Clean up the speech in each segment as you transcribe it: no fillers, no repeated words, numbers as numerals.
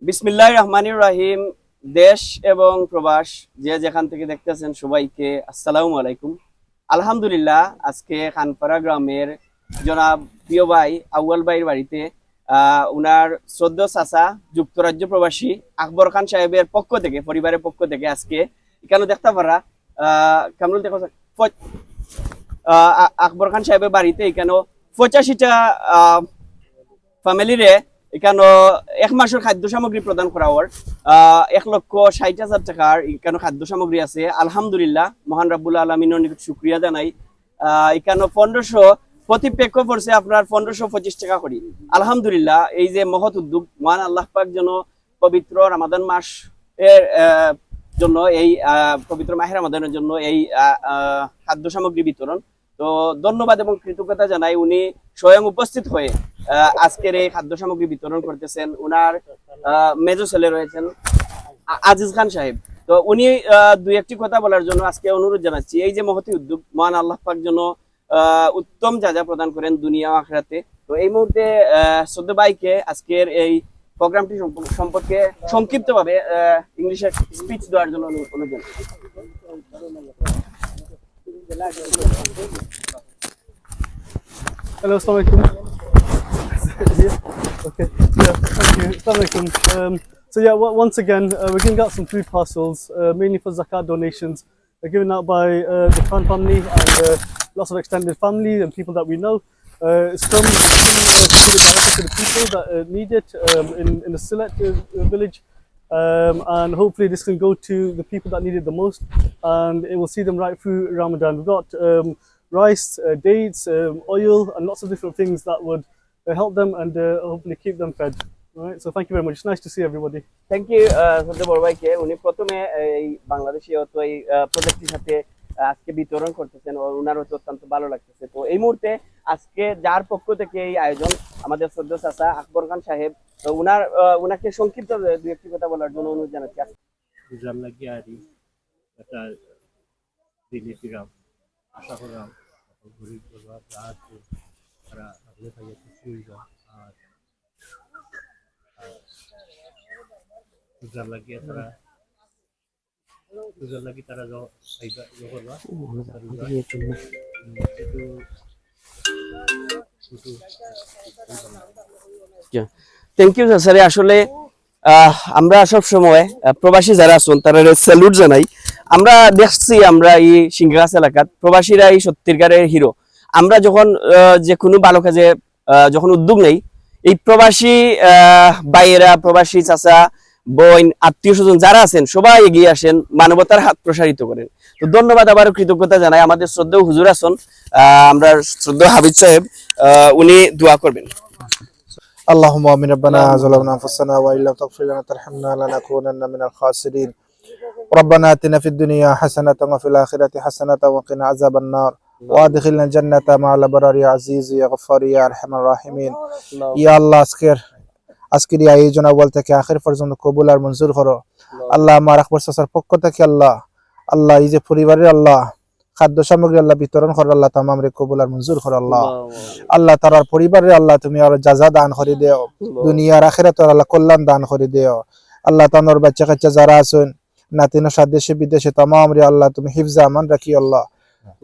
বিসমিল্লাহির রহমানির রহিম। দেশ এবং প্রবাস যে যেখান থেকে দেখতেছেন সবাইকে আসসালামু আলাইকুম। আলহামদুলিল্লাহ, আজকে খানপাড়া গ্রামের জনাব প্রিয় ভাই আউয়াল ভাইয়ের বাড়িতে উনার শ্রদ্ধেয় চাচা যুক্তরাজ্য প্রবাসী আকবর খান সাহেবের পক্ষ থেকে, পরিবারের পক্ষ থেকে আজকে এখানে দেখতে পারা কামরুল দেখো আকবর খান সাহেবের বাড়িতে এখানে 85টা ফ্যামিলিরে এখানে এক মাসের খাদ্য সামগ্রী প্রদান করা হওয়ার 1,60,000 টাকার এখানে খাদ্য সামগ্রী আছে। আলহামদুলিল্লাহ, মহান রাব্বুল আলামিনের নিকট শুকরিয়া জানাই। এখানে 1500 প্রতি পেক্ষ পড়ছে আপনার 1525 টাকা করি। আলহামদুলিল্লাহ, এই যে মহৎ উদ্যোগ, মহান আল্লাহ পাক যেন পবিত্র রমাদান মাস এর জন্য এই পবিত্র মাহে রমাদানের জন্য এই খাদ্য সামগ্রী বিতরণ, তো ধন্যবাদ এবং কৃতজ্ঞতা জানাই। উনি স্বয়ং উপস্থিত হয়ে আজকের এই খাদ্য সামগ্রী বিতরণ করতেছেন। উনার মেজো ছেলে রয়েছেন আজিজ খান সাহেব, তো উনি দুই একটি কথা বলার জন্য আজকে অনুরোধ জানাচ্ছি। এই যে মহতি উদ্যোগ, মহান আল্লাহ পাক যেন উত্তম যা যা প্রদান করেন দুনিয়া ও আখিরাতে। তো এই মুহূর্তে শ্রদ্ধেয় ভাইকে আজকের এই প্রোগ্রামটি সম্পর্কে সংক্ষিপ্তভাবে ইংলিশে স্পিচ দেওয়ার জন্য অনুরোধ জানাচ্ছি। Hello, Assalamualaikum. Okay, yeah, thank you. Assalamualaikum. So yeah, once again, we're giving out some food parcels, mainly for zakat donations. They're given out by the Khan family and lots of extended family and people that we know. It's from to the people that need it in the Silet village. And hopefully this can go to the people that need it the most, and it will see them right through Ramadan. We've got rice, dates, oil, and lots of different things that would help them and hopefully keep them fed. All right, so thank you very much. It's nice to see everybody. Thank you শ্রদ্ধেয় বড় ভাইকে। উনি প্রথমে এই বাংলাদেশি অত এই প্রজেক্টের সাথে আজকে বিতরণ করতেছেন, ওনার অত্যন্ত ভালো লাগতেছে। তো এই মুহূর্তে আজকে যার পক্ষ থেকে এই আয়োজন, আমাদের শ্রদ্ধেয় চাচা আকবর খান সাহেব, তো উনাকে সংক্ষিপ্ত দুই একটি কথা বলার জন্য অনুরোধ জানাচ্ছি। বুঝলাম না কি আর একটা দিনে ফিরাম আশা করলাম গরিব বলবা আছে তারা ভালো থাকে খুশি হয়ে যায়। আর বুঝলাম না কি তারা বুঝলাম না কি তারা করবা থ্যাংক ইউ স্যার। আসলে আমরা সব সময় প্রবাসী যারা আছেন তারা স্যালুট জানাই। আমরা দেখছি, আমরা এই সিংহগাছ এলাকাত প্রবাসীরা এই সত্যিকারের হিরো। আমরা যখন যে কোনো ভালো কাজে যখন উদ্যোগ নেই, এই প্রবাসী ভাইয়েরা, প্রবাসী চাচা বোন, আত্মীয় স্বজন যারা আছেন সবাই এগিয়ে আসেন, মানবতার হাত প্রসারিত করেন। তো ধন্যবাদ, আবারও কৃতজ্ঞতা জানাই। আমাদের শ্রদ্ধেয় হুজুর আছেন, আমরা শ্রদ্ধেয় হাবিব সাহেব, উনি দোয়া করবেন। اللهم آمين. ربنا ظلمنا أنفسنا وإن لم تغفر لنا وترحمنا لنكونن من الخاسرين. ربنا آتنا في الدنيا حسنة وفي الآخرة حسنة وقنا عذاب النار وأدخلنا الجنة مع الأبرار يا عزيز يا غفار يا أرحم الراحمين. يا الله আজকের এই আয়োজন আউয়াল থেকে আখির পর্যন্ত কবুল আর মঞ্জুর করো। আল্লাহ, আমার আকবর চাচার পক্ষ থেকে আল্লাহ এই যে পরিবারের খাদ্য সামগ্রী বিতরণ করো, আল্লাহ তামাম রে কবুল আর মঞ্জুর করো। আল্লাহ তার পরিবারের তুমি আর জাযা দান করে দেও, দুনিয়ার আখিরাতে আল্লাহ কল্যাণ দান করে দেও। আল্লাহ তানোর বাচ্চা কাচ্চা যারা আছেন নাতিন দেশে বিদেশে তামাম রে আল্লাহ তুমি হিফজা আমান রাখি। আল্লাহ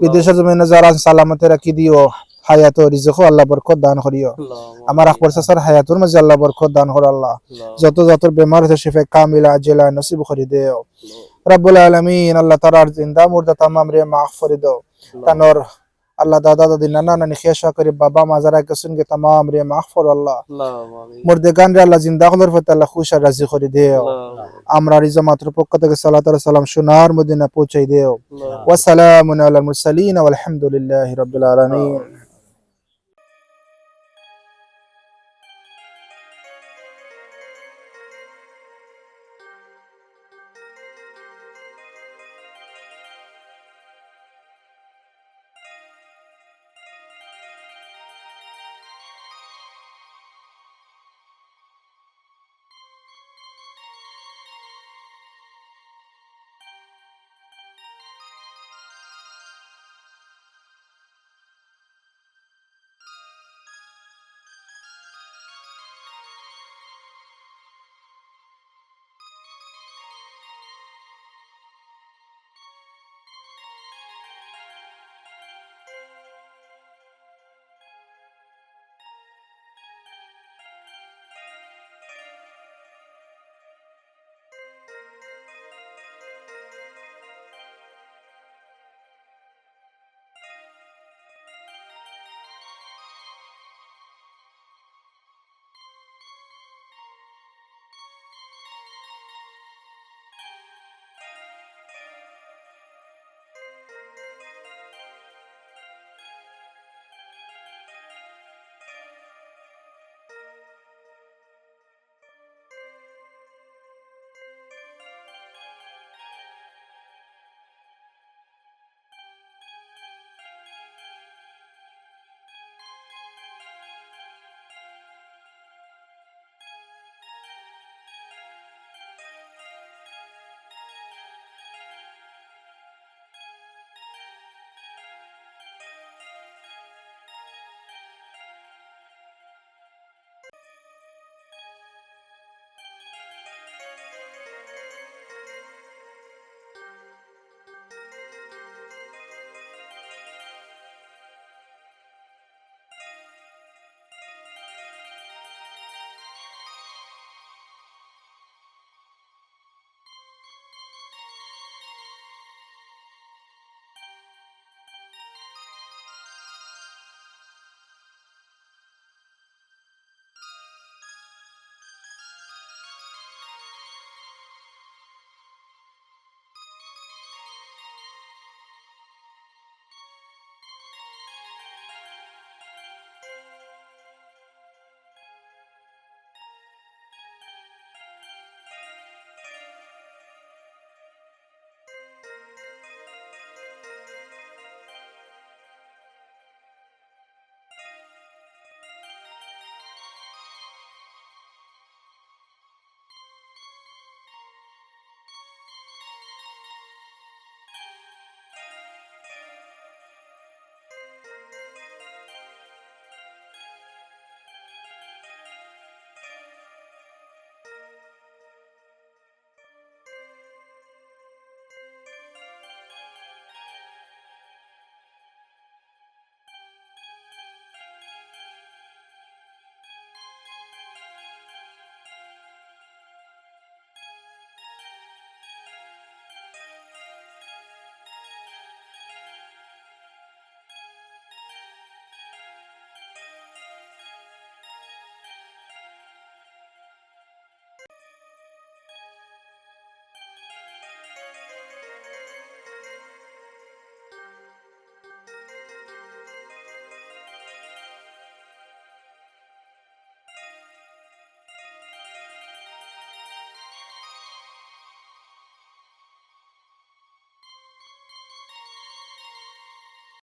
বিদেশের জমিনে যারা সালামতে রাখি দিও, হায়াত ও রিজক আল্লাহ বরকত দান করিও। আমার আকবর চাচার হায়াতুর মাঝে আল্লাহ বরকত দান করো। আল্লাহ যত বেমার আছে শিফা কামিলা আজলা নসিব করে দেও রব্বুল আলামিন। আল্লাহ তারার জিন্দা মুর্দা তামাম রে মাফ করে দাও। তানোর আল্লাহ দাদা দাদি নানা নানি খেয়া করে বাবা মা যারা গেছেন গে তামাম রে মাফ করো। আল্লাহ মুর্দে গান রে আল্লাহ জিন্দা হলোর প্রতি আল্লাহ খুশ আর রাজি করে দেও। আমরা রিজমাতের পক্ষ থেকে সালাত আর সালাম সোনার মদিনা পৌঁছাই দেও। ওয়া সালামুন আলাল মুরসালিন ওয়াল হামদুলিল্লাহি রাব্বিল আলামিন।